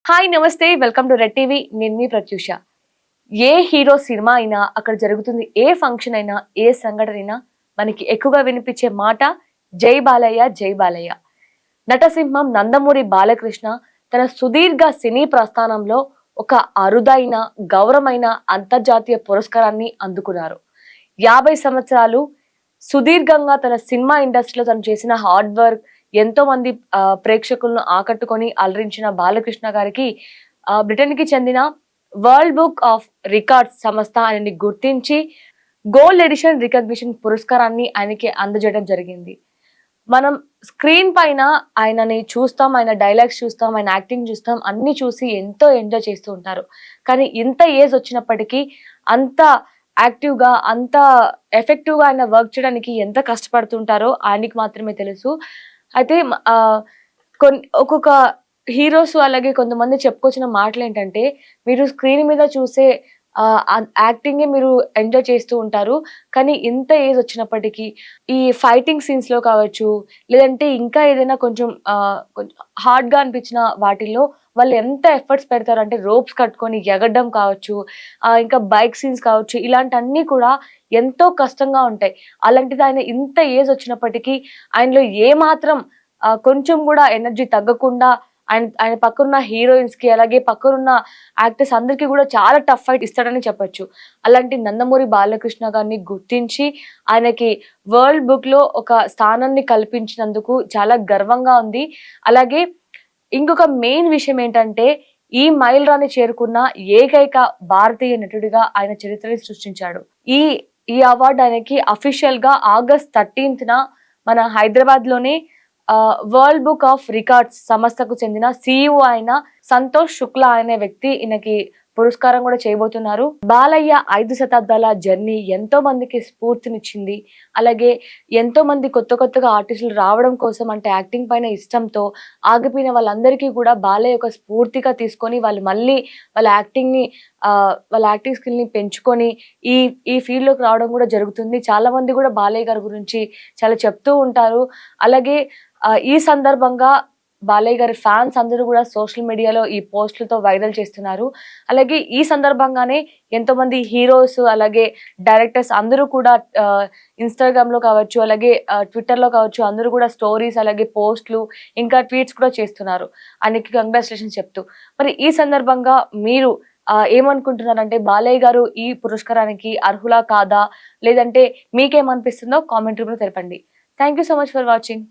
Hi నమస్తే welcome to red TV నేను మీ ప్రత్యూష. ఏ hero cinema అయినా అక్కడ జరుగుతుంది ఏ ఫంక్షన్ అయినా ఏ సంఘటన అయినా మనకి ఎక్కువగా వినిపించే మాట జై బాలయ్య జై బాలయ్య. నటసింహం నందమూరి బాలకృష్ణ తన సుదీర్ఘ సినీ ప్రస్థానంలో ఒక అరుదైన గౌరవమైన అంతర్జాతీయ పురస్కారాన్ని అందుకున్నారు. 50 సంవత్సరాలు సుదీర్ఘంగా తన సినిమా ఇండస్ట్రీలో తను చేసిన హార్డ్ వర్క్ ఎంతో మంది ప్రేక్షకులను ఆకట్టుకొని అలరించిన బాలకృష్ణ గారికి బ్రిటన్‌కి చెందిన వరల్డ్ బుక్ ఆఫ్ రికార్డ్స్ సంస్థ ఆయనని గుర్తించి గోల్డ్ ఎడిషన్ రికగ్నిషన్ పురస్కారాన్ని ఆయనకి అందజేయడం జరిగింది. మనం స్క్రీన్ పైన ఆయనని చూస్తాం, ఆయన డైలాగ్స్ చూస్తాం, ఆయన యాక్టింగ్ చూస్తాం, అన్నీ చూసి ఎంతో ఎంజాయ్ చేస్తూ ఉంటారు. కానీ ఇంత ఏజ్ వచ్చినప్పటికీ అంత యాక్టివ్‌గా, అంత ఎఫెక్టివ్‌గా ఆయన వర్క్ చేయడానికి ఎంత కష్టపడుతుంటారో ఆయనకి మాత్రమే తెలుసు. అయితే ఒక్కొక్క హీరోస్ అలాగే కొంతమంది చెప్పుకొచ్చిన మాటలేంటంటే, మీరు స్క్రీన్ మీద చూసే యాక్టింగే మీరు ఎంజాయ్ చేస్తూ ఉంటారు. కానీ ఇంత ఏజ్ వచ్చినప్పటికీ ఈ ఫైటింగ్ సీన్స్‌లో కావచ్చు, లేదంటే ఇంకా ఏదైనా కొంచెం హార్డ్‌గా అనిపించిన వాటిల్లో వాళ్ళు ఎంత ఎఫర్ట్స్ పెడతారంటే రోప్స్ కట్టుకొని ఎగరడం కావచ్చు, ఇంకా బైక్ సీన్స్ కావచ్చు, ఇలాంటన్నీ కూడా ఎంతో కష్టంగా ఉంటాయి. అలాంటిది ఆయన ఇంత ఏజ్ వచ్చినప్పటికీ ఆయనలో ఏమాత్రం కొంచెం గూడా ఎనర్జీ తగ్గకుండా ఆయన ఆయన పక్కనున్న హీరోయిన్స్‌కి అలాగే పక్కనున్న యాక్టర్స్ అందరికి గూడా చాలా టఫ్ ఫైట్ ఇస్తాడని చెప్పొచ్చు. అలాంటి నందమూరి బాలకృష్ణ గారిని గుర్తించి ఆయనకి వరల్డ్ బుక్‌లో ఒక స్థానాన్ని కల్పించినందుకు చాలా గర్వంగా ఉంది. అలాగే ఇంకొక మెయిన్ విషయం ఏంటంటే, ఈ మైలురాయిని చేరుకున్న ఏకైక భారతీయ నటుడిగా ఆయన చరిత్రని సృష్టించాడు. ఈ ఈ అవార్డ్ ఆయనకి అఫీషియల్‌గా ఆగస్ట్ 13న మన హైదరాబాద్‌లోనే వరల్డ్ బుక్ ఆఫ్ రికార్డ్స్ సంస్థకు చెందిన సీఈఓ అయిన సంతోష్ శుక్లా అనే వ్యక్తి ఈయనకి పురస్కారం కూడా చేయబోతున్నారు. బాలయ్య 5 శతాబ్దాల జర్నీ ఎంతో మందికి స్ఫూర్తినిచ్చింది. అలాగే ఎంతో మంది కొత్తగా ఆర్టిస్టులు రావడం కోసం అంటే యాక్టింగ్ పైన ఇష్టంతో ఆగిపోయిన వాళ్ళందరికీ కూడా బాలయ్య ఒక స్ఫూర్తిగా తీసుకొని వాళ్ళు మళ్ళీ వాళ్ళ యాక్టింగ్‌ని వాళ్ళ యాక్టింగ్ స్కిల్‌ని పెంచుకొని ఈ ఈ ఫీల్డ్‌లోకి రావడం కూడా జరుగుతుంది. చాలా మంది కూడా బాలయ్య గారి గురించి చాలా చెప్తూ ఉంటారు. అలాగే ఈ సందర్భంగా బాలయ్య గారి ఫ్యాన్స్ అందరూ కూడా సోషల్ మీడియాలో ఈ పోస్టులతో వైరల్ చేస్తున్నారు. అలాగే ఈ సందర్భంగానే ఎంతోమంది హీరోస్ అలాగే డైరెక్టర్స్ అందరూ కూడా ఇన్‌స్టాగ్రామ్‌లో కావచ్చు, అలాగే ట్విట్టర్‌లో కావచ్చు అందరూ కూడా స్టోరీస్ అలాగే పోస్ట్‌లు ఇంకా ట్వీట్స్ కూడా చేస్తున్నారు. ఆయనకి కంగ్రాచ్యులేషన్స్ చెప్తూ. మరి ఈ సందర్భంగా మీరు ఏమనుకుంటున్నారంటే బాలయ్య గారు ఈ పురస్కారానికి అర్హులా కాదా? లేదంటే మీకేమనిపిస్తుందో కామెంట్ రూమ్‌లో తెలపండి. Thank you so much for watching.